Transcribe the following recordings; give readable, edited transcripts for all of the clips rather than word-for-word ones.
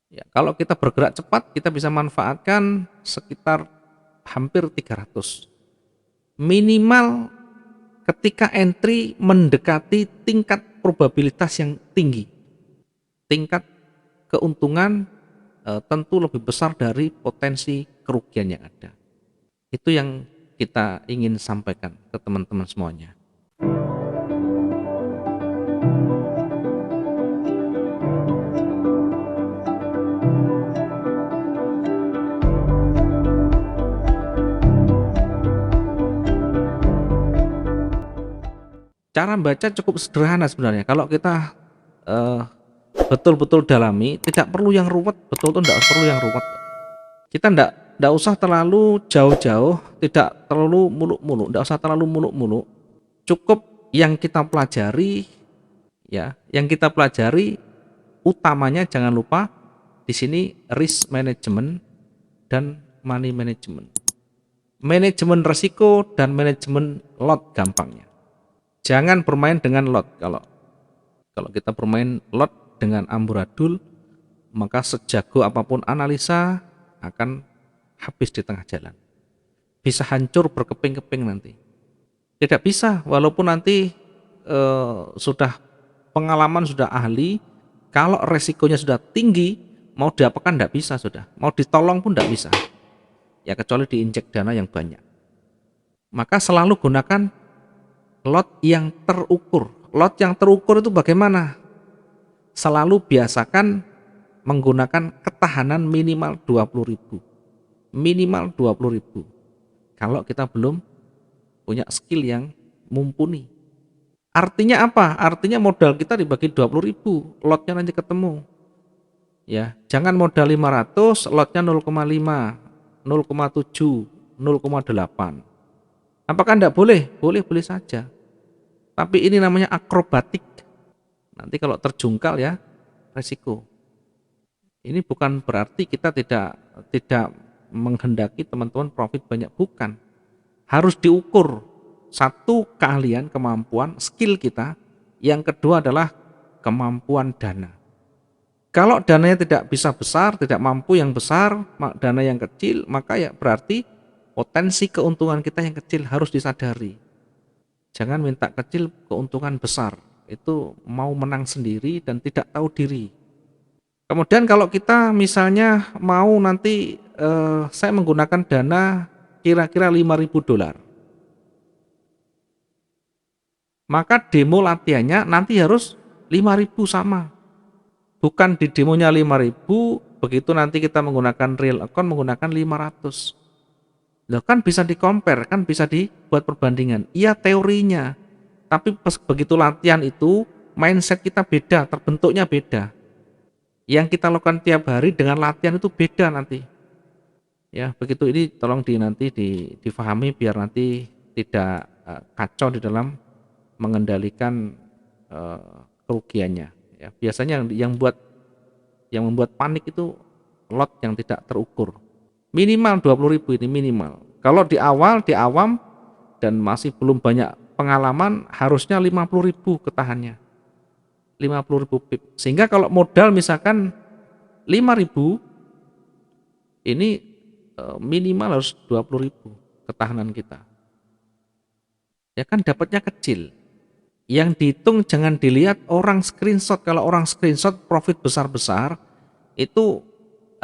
Ya, kalau kita bergerak cepat, kita bisa manfaatkan sekitar hampir 300. Minimal ketika entry mendekati tingkat probabilitas yang tinggi. Tingkat keuntungan tentu lebih besar dari potensi kerugian yang ada. Itu yang kita ingin sampaikan ke teman-teman semuanya. Cara baca cukup sederhana sebenarnya. Kalau kita eh, betul-betul dalami, tidak perlu yang ruwet, betul-betul tidak perlu yang ruwet. Kita tidak usah terlalu jauh-jauh, tidak terlalu muluk-muluk, tidak usah terlalu muluk-muluk. Cukup yang kita pelajari, ya, yang kita pelajari utamanya jangan lupa di sini risk management dan money management. Manajemen risiko dan manajemen lot gampangnya. Jangan bermain dengan lot. Kalau kita bermain lot dengan amburadul, maka sejago apapun analisa akan habis di tengah jalan. Bisa hancur berkeping-keping nanti. Tidak bisa, walaupun nanti sudah pengalaman, sudah ahli, kalau resikonya sudah tinggi, mau diapakan tidak bisa sudah. Mau ditolong pun tidak bisa. Ya kecuali diinjek dana yang banyak. Maka selalu gunakan lot yang terukur. Lot yang terukur itu bagaimana? Selalu biasakan menggunakan ketahanan minimal 20.000. Minimal 20.000. Kalau kita belum punya skill yang mumpuni. Artinya apa? Artinya modal kita dibagi 20.000, lotnya nanti ketemu. Ya, jangan modal 500, lotnya 0,5, 0,7, 0,8. Apakah enggak boleh? Boleh, boleh saja. Tapi ini namanya akrobatik. Nanti kalau terjungkal ya resiko. Ini bukan berarti kita tidak menghendaki teman-teman profit banyak, bukan. Harus diukur. Satu, keahlian, kemampuan, skill kita. Yang kedua adalah kemampuan dana. Kalau dananya tidak bisa besar, tidak mampu yang besar, dana yang kecil, maka ya berarti potensi keuntungan kita yang kecil harus disadari. Jangan minta kecil keuntungan besar. Itu mau menang sendiri dan tidak tahu diri. Kemudian kalau kita misalnya mau nanti saya menggunakan dana kira-kira 5.000 dolar. Maka demo latihannya nanti harus 5.000 sama. Bukan di demonya 5.000, begitu nanti kita menggunakan real account menggunakan 500. Loh kan bisa di-compare, kan bisa dibuat perbandingan. Iya teorinya, tapi begitu latihan itu mindset kita beda, terbentuknya beda. Yang kita lakukan tiap hari dengan latihan itu beda nanti. Ya, begitu ini tolong nanti difahami biar nanti tidak kacau di dalam mengendalikan kerugiannya. Ya, biasanya yang membuat panik itu lot yang tidak terukur. Minimal 20.000 ini minimal. Kalau di awam dan masih belum banyak pengalaman harusnya 50.000 ketahannya. 50.000 pip. Sehingga kalau modal misalkan 5.000 ini minimal harus 20.000 ketahanan kita. Ya kan dapatnya kecil. Yang dihitung jangan dilihat orang screenshot. Kalau orang screenshot profit besar-besar itu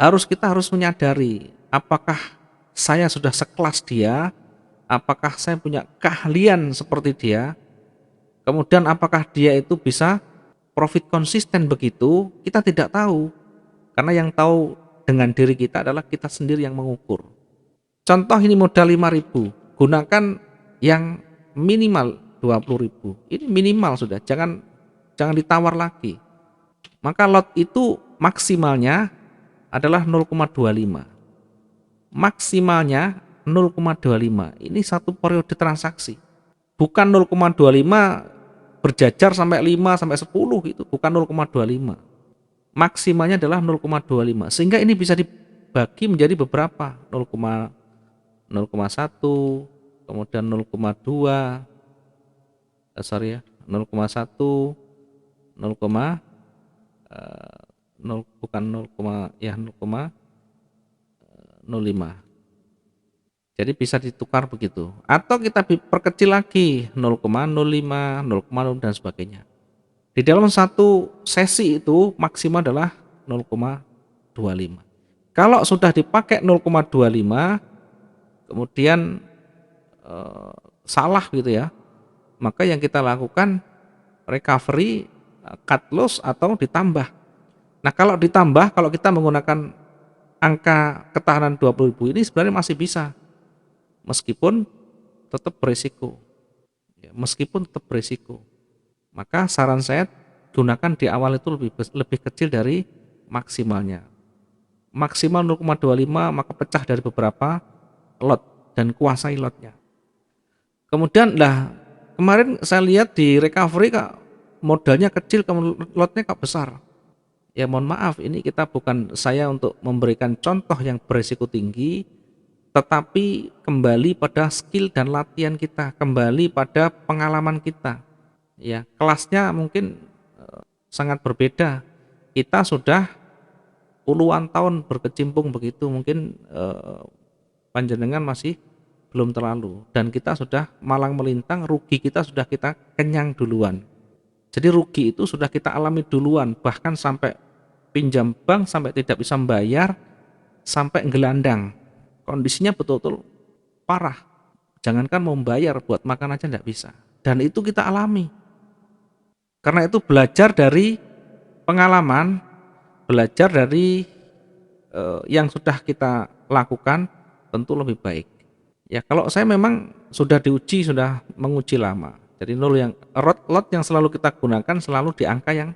kita harus menyadari apakah saya sudah sekelas dia, apakah saya punya keahlian seperti dia, kemudian apakah dia itu bisa profit konsisten begitu, kita tidak tahu. Karena yang tahu dengan diri kita adalah kita sendiri yang mengukur. Contoh ini modal 5.000, gunakan yang minimal 20.000. Ini minimal sudah, jangan ditawar lagi. Maka lot itu maksimalnya adalah 0,25. Maksimalnya 0,25. Ini satu periode transaksi. Bukan 0,25 berjajar sampai 5 sampai 10 gitu, bukan 0,25. Maksimalnya adalah 0,25. Sehingga ini bisa dibagi menjadi beberapa, 0,1, kemudian 0,2, sorry ya, 0,1, 0,2, 0 bukan 0, ya 0,05. Jadi bisa ditukar begitu. Atau kita perkecil lagi 0,05, 0,0 dan sebagainya. Di dalam satu sesi itu maksimal adalah 0,25. Kalau sudah dipakai 0,25 kemudian salah gitu ya, maka yang kita lakukan recovery, cut loss atau ditambah. Nah, kalau ditambah, kalau kita menggunakan angka ketahanan 20.000 ini sebenarnya masih bisa, meskipun tetap berisiko. Ya, meskipun tetap berisiko. Maka saran saya gunakan di awal itu lebih kecil dari maksimalnya. Maksimal 0,25 maka pecah dari beberapa lot dan kuasai lotnya. Kemudian lah kemarin saya lihat di recovery kak modalnya kecil, lotnya kak besar. Ya mohon maaf, ini kita bukan saya untuk memberikan contoh yang berisiko tinggi, tetapi kembali pada skill dan latihan kita, kembali pada pengalaman kita. Ya, kelasnya mungkin sangat berbeda. Kita sudah puluhan tahun berkecimpung begitu, mungkin panjenengan masih belum terlalu, dan kita sudah malang melintang, rugi kita sudah kita kenyang duluan. Jadi rugi itu sudah kita alami duluan, bahkan sampai pinjam bank sampai tidak bisa membayar, sampai gelandang. Kondisinya betul-betul parah. Jangankan mau membayar, buat makan aja tidak bisa. Dan itu kita alami. Karena itu belajar dari pengalaman, belajar dari yang sudah kita lakukan tentu lebih baik. Ya kalau saya memang sudah diuji, sudah menguji lama. Jadi lot yang selalu kita gunakan selalu di angka yang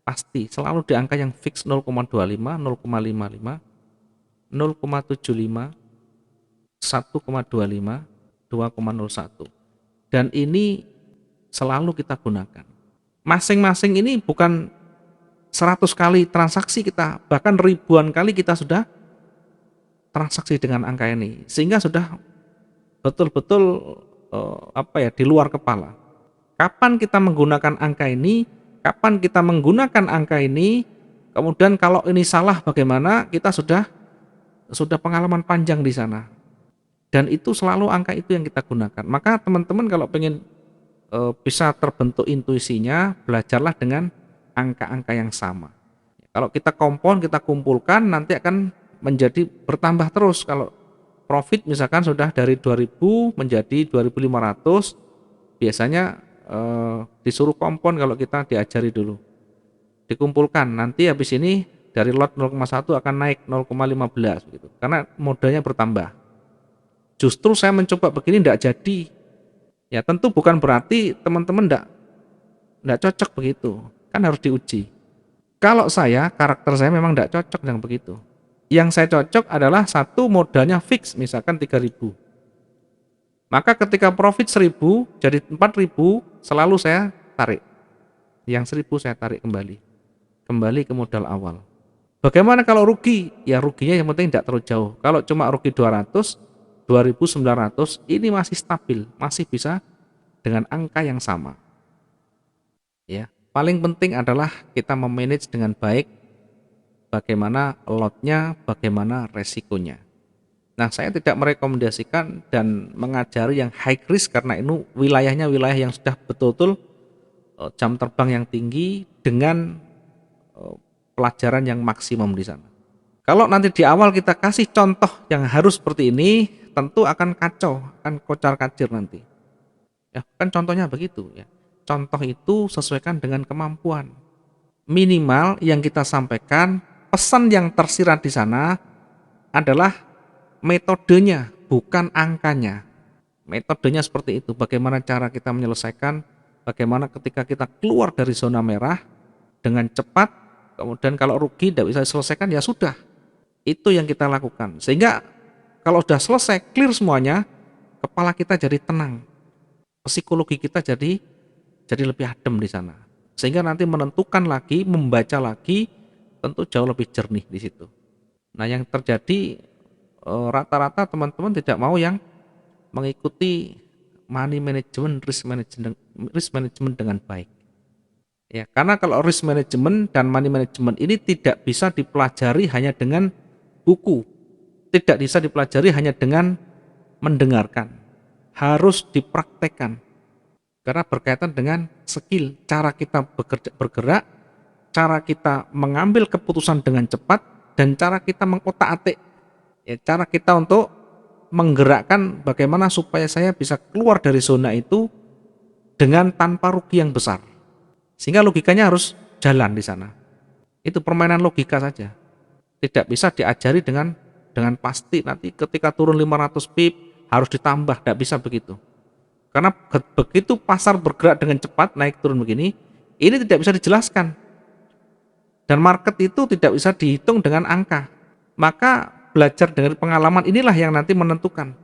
pasti, selalu di angka yang fix 0,25, 0,55, 0,75, 1,25, 2,01. Dan ini selalu kita gunakan. Masing-masing ini bukan 100 kali transaksi kita, bahkan ribuan kali kita sudah transaksi dengan angka ini, sehingga sudah betul-betul di luar kepala. Kapan kita menggunakan angka ini? Kapan kita menggunakan angka ini? Kemudian kalau ini salah bagaimana? Kita sudah pengalaman panjang di sana. Dan itu selalu angka itu yang kita gunakan. Maka teman-teman kalau pengen bisa terbentuk intuisinya, belajarlah dengan angka-angka yang sama. Kalau kita kompon, kita kumpulkan, nanti akan menjadi bertambah terus. Kalau profit misalkan sudah dari 2000 menjadi 2500, biasanya disuruh kompon kalau kita diajari dulu. Dikumpulkan, nanti habis ini dari lot 0,1 akan naik 0,15 gitu. Karena modalnya bertambah. Justru saya mencoba begini tidak jadi. Ya tentu bukan berarti teman-teman tidak cocok begitu. Kan harus diuji. Kalau saya, karakter saya memang tidak cocok dengan begitu. Yang saya cocok adalah satu modalnya fix, misalkan 3.000. Maka ketika profit 1.000 jadi 4.000, selalu saya tarik. Yang 1.000 saya tarik kembali. Kembali ke modal awal. Bagaimana kalau rugi? Ya ruginya yang penting tidak terlalu jauh. Kalau cuma rugi 200, 2.900, ini masih stabil, masih bisa dengan angka yang sama. Ya, paling penting adalah kita memanage dengan baik bagaimana lotnya, bagaimana resikonya. Nah, saya tidak merekomendasikan dan mengajari yang high risk karena ini wilayahnya wilayah yang sudah betul-betul jam terbang yang tinggi dengan pelajaran yang maksimum di sana. Kalau nanti di awal kita kasih contoh yang harus seperti ini, tentu akan kacau, akan kocar-kacir nanti. Ya, kan contohnya begitu ya. Contoh itu sesuaikan dengan kemampuan. Minimal yang kita sampaikan, pesan yang tersirat di sana adalah metodenya, bukan angkanya. Metodenya seperti itu, bagaimana cara kita menyelesaikan, bagaimana ketika kita keluar dari zona merah dengan cepat, kemudian kalau rugi tidak bisa diselesaikan, ya sudah. Itu yang kita lakukan. Sehingga kalau sudah selesai, clear semuanya, kepala kita jadi tenang. Psikologi kita jadi lebih adem di sana. Sehingga nanti menentukan lagi, membaca lagi, tentu jauh lebih jernih di situ. Nah, yang terjadi rata-rata teman-teman tidak mau yang mengikuti money management, risk management dengan baik. Ya, karena kalau risk management dan money management ini tidak bisa dipelajari hanya dengan buku, tidak bisa dipelajari hanya dengan mendengarkan, harus dipraktekkan. Karena berkaitan dengan skill, cara kita bergerak, cara kita mengambil keputusan dengan cepat, dan cara kita mengotak-atik, ya, cara kita untuk menggerakkan bagaimana supaya saya bisa keluar dari zona itu dengan tanpa rugi yang besar. Sehingga logikanya harus jalan di sana. Itu permainan logika saja. Tidak bisa diajari dengan pasti nanti ketika turun 500 pip harus ditambah, tidak bisa begitu. Karena begitu pasar bergerak dengan cepat naik turun begini, ini tidak bisa dijelaskan. Dan market itu tidak bisa dihitung dengan angka. Maka belajar dari pengalaman inilah yang nanti menentukan.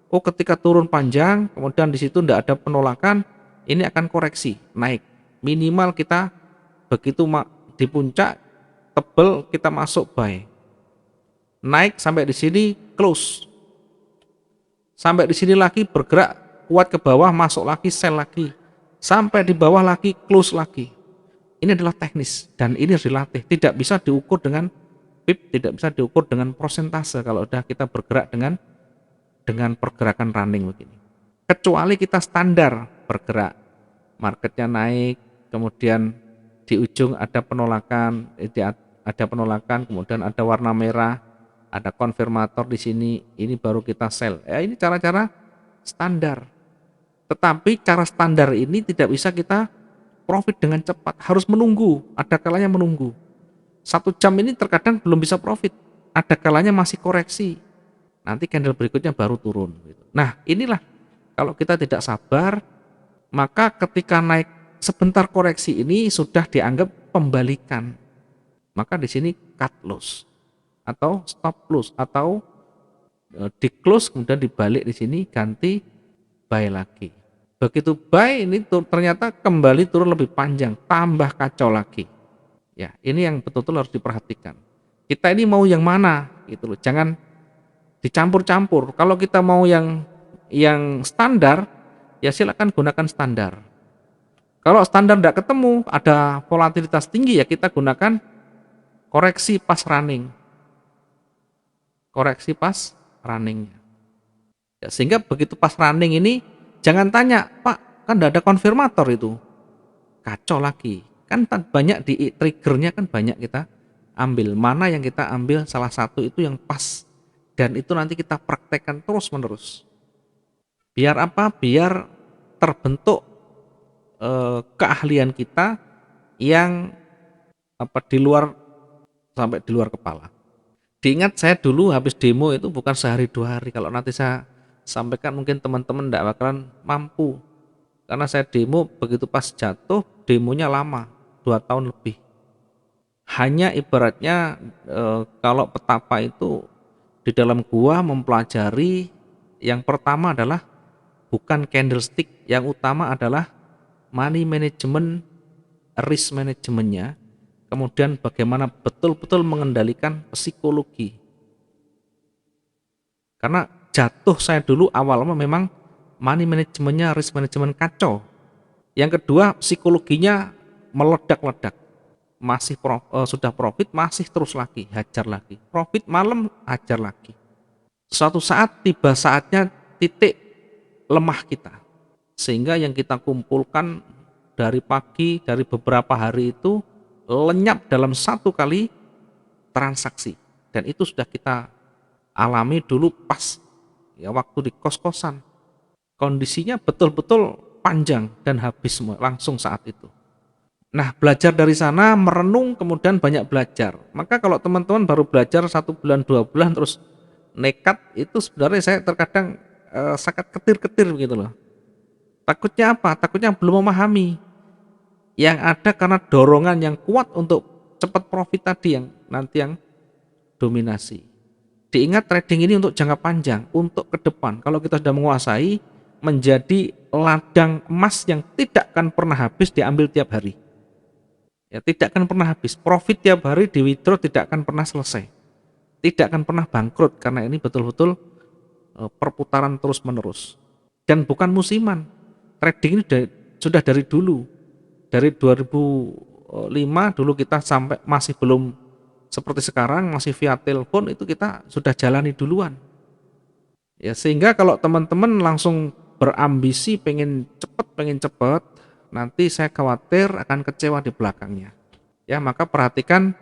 Oh, ketika turun panjang, kemudian di situ tidak ada penolakan, ini akan koreksi, naik. Minimal kita begitu di puncak tebel kita masuk buy. Naik sampai di sini close. Sampai di sini lagi bergerak kuat ke bawah, masuk lagi, sell lagi. Sampai di bawah lagi, close lagi. Ini adalah teknis dan ini harus dilatih. Tidak bisa diukur dengan pip, tidak bisa diukur dengan persentase kalau udah kita bergerak dengan pergerakan running begini. Kecuali kita standar bergerak, marketnya naik, kemudian di ujung ada penolakan, kemudian ada warna merah, ada konfirmator di sini, ini baru kita sell. Ya, ini cara-cara standar. Tetapi cara standar ini tidak bisa kita profit dengan cepat, harus menunggu, ada kalanya menunggu. 1 jam ini terkadang belum bisa profit, ada kalanya masih koreksi. Nanti candle berikutnya baru turun. Nah, inilah kalau kita tidak sabar, maka ketika naik sebentar koreksi ini sudah dianggap pembalikan. Maka di sini cut loss atau stop loss atau di close kemudian dibalik di sini ganti buy lagi. Begitu buy ini ternyata kembali turun lebih panjang, tambah kacau lagi. Ya, ini yang betul-betul harus diperhatikan. Kita ini mau yang mana gitu loh. Jangan dicampur-campur. Kalau kita mau yang standar, ya silakan gunakan standar. Kalau standar tidak ketemu, ada volatilitas tinggi, ya kita gunakan koreksi pas running. Koreksi pas running. Ya, sehingga begitu pas running ini jangan tanya, Pak, kan tidak ada konfirmator itu. Kacau lagi. Kan banyak di triggernya kan banyak kita ambil. Mana yang kita ambil salah satu itu yang pas. Dan itu nanti kita praktekkan terus-menerus. Biar apa? Biar terbentuk keahlian kita yang di luar sampai di luar kepala. Diingat saya dulu habis demo itu bukan sehari 2 hari. Kalau nanti saya sampaikan mungkin teman-teman tidak bakalan mampu. Karena saya demo begitu pas jatuh, demonya lama, 2 tahun lebih. Hanya ibaratnya kalau petapa itu di dalam gua mempelajari yang pertama adalah bukan candlestick, yang utama adalah money management, risk manajemennya, kemudian bagaimana betul-betul mengendalikan psikologi. Karena jatuh saya dulu awal memang money manajemennya, risk manajemen kacau. Yang kedua psikologinya meledak-ledak. Masih sudah profit, masih terus lagi, hajar lagi. Profit malam, hajar lagi. Suatu saat tiba saatnya titik lemah kita. Sehingga yang kita kumpulkan dari pagi, dari beberapa hari itu lenyap dalam 1 kali transaksi. Dan itu sudah kita alami dulu pas ya waktu di kos-kosan. Kondisinya betul-betul panjang dan habis semua langsung saat itu. Nah, belajar dari sana, merenung, kemudian banyak belajar. Maka kalau teman-teman baru belajar 1 bulan, 2 bulan terus nekat, itu sebenarnya saya terkadang sangat ketir-ketir begitu loh. Takutnya apa? Takutnya belum memahami. Yang ada karena dorongan yang kuat untuk cepat profit tadi yang nanti yang dominasi. Diingat trading ini untuk jangka panjang, untuk ke depan. Kalau kita sudah menguasai, menjadi ladang emas yang tidak akan pernah habis diambil tiap hari. Ya, tidak akan pernah habis. Profit tiap hari di withdraw tidak akan pernah selesai. Tidak akan pernah bangkrut karena ini betul-betul perputaran terus-menerus. Dan bukan musiman. Trading ini sudah dari dulu. dari 2005 dulu kita sampai masih belum seperti sekarang, masih via telepon, itu kita sudah jalani duluan. Ya, sehingga kalau teman-teman langsung berambisi pengen cepet, nanti saya khawatir akan kecewa di belakangnya. Ya, maka perhatikan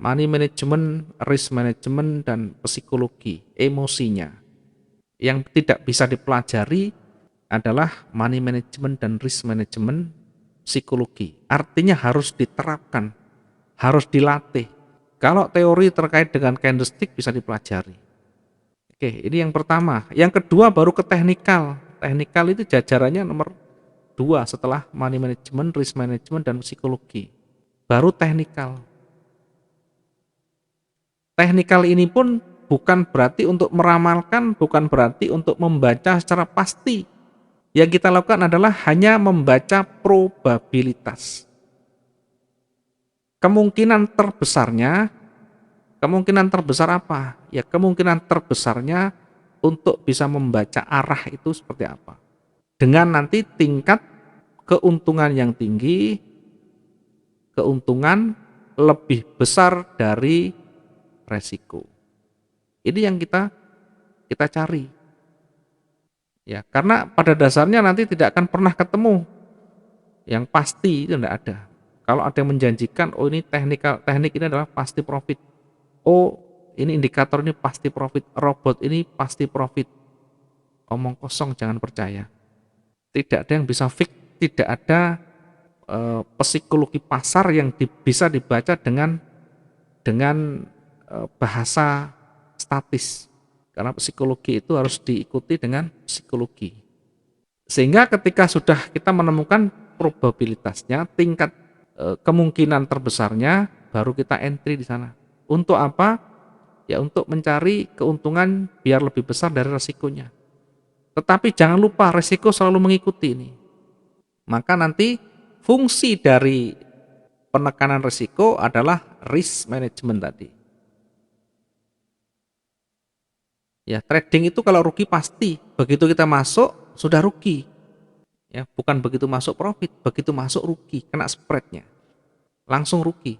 money management, risk management, dan psikologi, emosinya. Yang tidak bisa dipelajari adalah money management dan risk management, psikologi. Artinya harus diterapkan, harus dilatih. Kalau teori terkait dengan candlestick bisa dipelajari. Oke, ini yang pertama. Yang kedua baru ke teknikal. Teknikal itu jajarannya nomor 2 setelah money management, risk management, dan psikologi. Baru teknikal. Teknikal ini pun bukan berarti untuk meramalkan, bukan berarti untuk membaca secara pasti. Yang kita lakukan adalah hanya membaca probabilitas. Kemungkinan terbesar apa? Ya, kemungkinan terbesarnya untuk bisa membaca arah itu seperti apa. Dengan nanti tingkat keuntungan yang tinggi, keuntungan lebih besar dari resiko. Ini yang kita cari. Ya, karena pada dasarnya nanti tidak akan pernah ketemu yang pasti, itu tidak ada. Kalau ada yang menjanjikan, oh ini teknik ini adalah pasti profit. Oh, ini indikator ini pasti profit, robot ini pasti profit. Omong kosong, jangan percaya. Tidak ada yang bisa fix, tidak ada psikologi pasar yang bisa dibaca dengan bahasa statis. Karena psikologi itu harus diikuti dengan psikologi. Sehingga ketika sudah kita menemukan probabilitasnya, tingkat kemungkinan terbesarnya, baru kita entry di sana. Untuk apa? Ya untuk mencari keuntungan biar lebih besar dari resikonya. Tetapi jangan lupa resiko selalu mengikuti ini. Maka nanti fungsi dari penekanan resiko adalah risk management tadi. Ya, trading itu kalau rugi pasti, begitu kita masuk sudah rugi. Ya, bukan begitu masuk profit, begitu masuk rugi, kena spreadnya. Langsung rugi.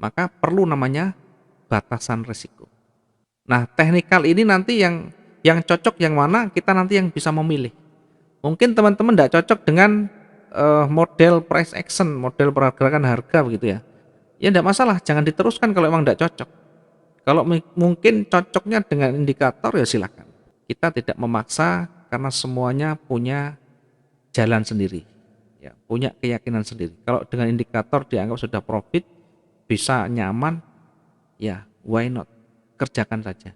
Maka perlu namanya batasan risiko. Nah, teknikal ini nanti yang cocok yang mana, kita nanti yang bisa memilih. Mungkin teman-teman tidak cocok dengan model price action, model pergerakan harga begitu ya. Ya tidak masalah, jangan diteruskan kalau memang tidak cocok. Kalau mungkin cocoknya dengan indikator ya silakan. Kita tidak memaksa karena semuanya punya jalan sendiri. Ya, punya keyakinan sendiri. Kalau dengan indikator dianggap sudah profit, bisa nyaman, ya why not? Kerjakan saja.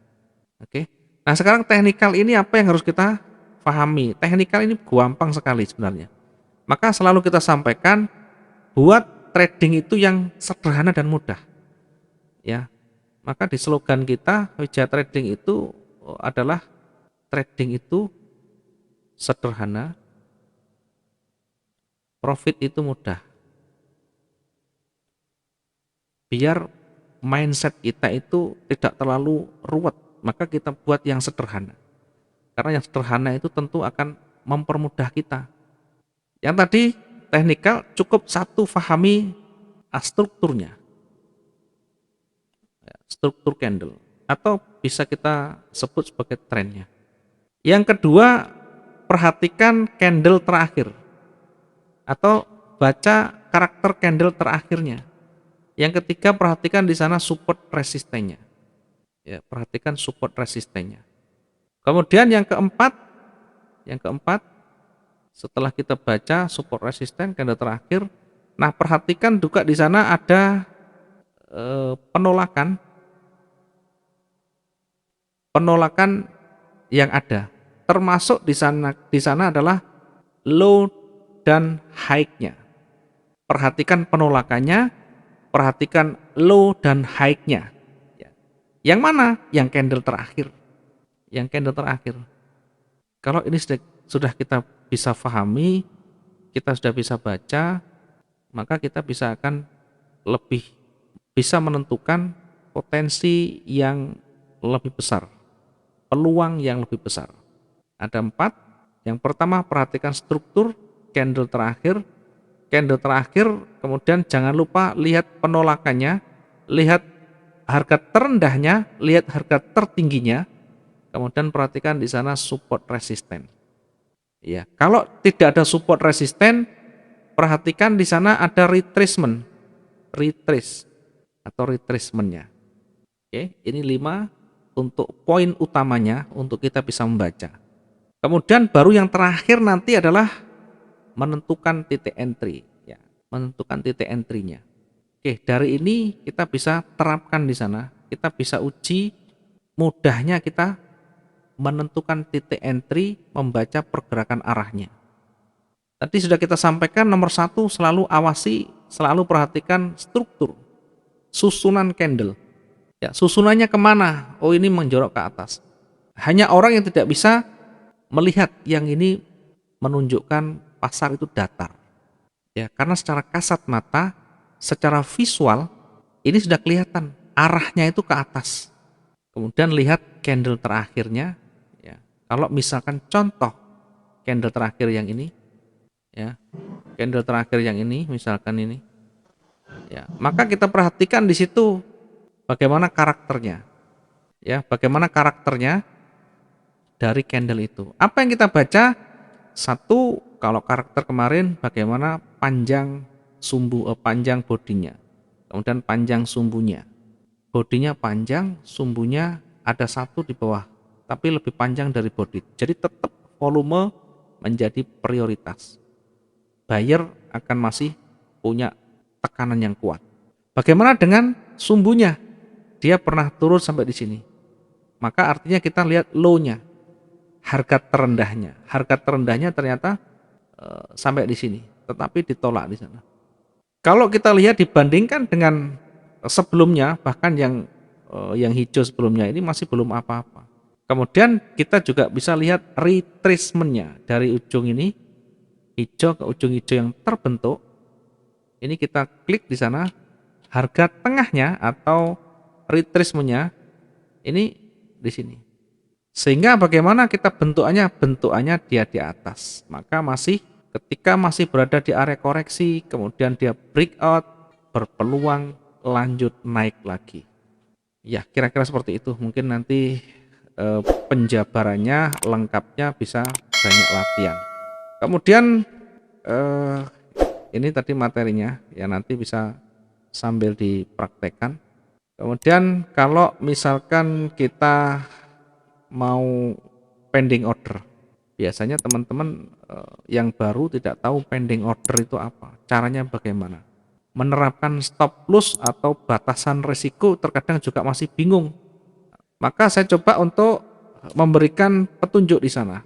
Oke. Nah, sekarang teknikal ini apa yang harus kita pahami? Teknikal ini gampang sekali sebenarnya. Maka selalu kita sampaikan buat trading itu yang sederhana dan mudah. Ya. Maka di slogan kita Wijaya Trading itu adalah trading itu sederhana, profit itu mudah. Biar mindset kita itu tidak terlalu ruwet, maka kita buat yang sederhana. Karena yang sederhana itu tentu akan mempermudah kita. Yang tadi teknikal cukup satu pahami strukturnya. Struktur candle atau bisa kita sebut sebagai trennya. Yang kedua, perhatikan candle terakhir atau baca karakter candle terakhirnya. Yang ketiga, perhatikan di sana support resistennya. Ya, perhatikan support resistennya. Kemudian yang keempat, setelah kita baca support resisten candle terakhir, nah perhatikan juga di sana ada penolakan yang ada, termasuk di sana adalah low dan high-nya. Perhatikan penolakannya, perhatikan low dan high-nya. Yang mana? Yang candle terakhir. Kalau ini sudah kita bisa pahami, kita sudah bisa baca, maka kita akan lebih bisa menentukan potensi yang lebih besar, peluang yang lebih besar. Ada 4. Yang pertama, perhatikan struktur candle terakhir. candle terakhir, kemudian jangan lupa lihat penolakannya, lihat harga terendahnya, lihat harga tertingginya, kemudian perhatikan di sana support resisten. Ya, kalau tidak ada support resisten, perhatikan di sana ada retracement, retrace atau retracementnya. Oke, ini 5 untuk poin utamanya untuk kita bisa membaca. Kemudian baru yang terakhir nanti adalah menentukan titik entry, ya, menentukan titik entry-nya. Oke, dari ini kita bisa terapkan di sana, kita bisa uji mudahnya kita menentukan titik entry, membaca pergerakan arahnya. Tadi sudah kita sampaikan nomor 1 selalu awasi, selalu perhatikan struktur, susunan candle. Ya, susunannya kemana? Oh, ini menjorok ke atas. Hanya orang yang tidak bisa melihat yang ini menunjukkan pasar itu datar. Ya, karena secara kasat mata, secara visual ini sudah kelihatan arahnya itu ke atas. Kemudian lihat candle terakhirnya, ya. Kalau misalkan contoh candle terakhir yang ini, ya, candle terakhir yang ini, misalkan ini, ya, maka kita perhatikan di situ bagaimana karakternya, ya, bagaimana karakternya dari candle itu. Apa yang kita baca? Satu, kalau karakter kemarin bagaimana panjang panjang bodinya, kemudian panjang sumbunya. Bodinya panjang, sumbunya ada satu di bawah, tapi lebih panjang dari bodi. Jadi tetap volume menjadi prioritas. Buyer akan masih punya tekanan yang kuat. Bagaimana dengan sumbunya? Dia pernah turun sampai di sini. Maka artinya kita lihat low-nya, harga terendahnya. Harga terendahnya ternyata sampai di sini, tetapi ditolak di sana. Kalau kita lihat dibandingkan dengan sebelumnya, bahkan yang hijau sebelumnya ini masih belum apa-apa. Kemudian kita juga bisa lihat retracement-nya dari ujung ini hijau ke ujung hijau yang terbentuk. Ini kita klik di sana, harga tengahnya atau retracement-nya ini di sini. Sehingga bagaimana kita bentukannya? Bentukannya dia di atas. Maka ketika masih berada di area koreksi, kemudian dia breakout, berpeluang lanjut naik lagi. Ya, kira-kira seperti itu. Mungkin nanti penjabarannya lengkapnya bisa banyak latihan. Kemudian ini tadi materinya, ya, nanti bisa sambil dipraktekkan. Kemudian kalau misalkan kita mau pending order, biasanya teman-teman yang baru tidak tahu pending order itu apa, caranya bagaimana. Menerapkan stop loss atau batasan risiko terkadang juga masih bingung. Maka saya coba untuk memberikan petunjuk di sana.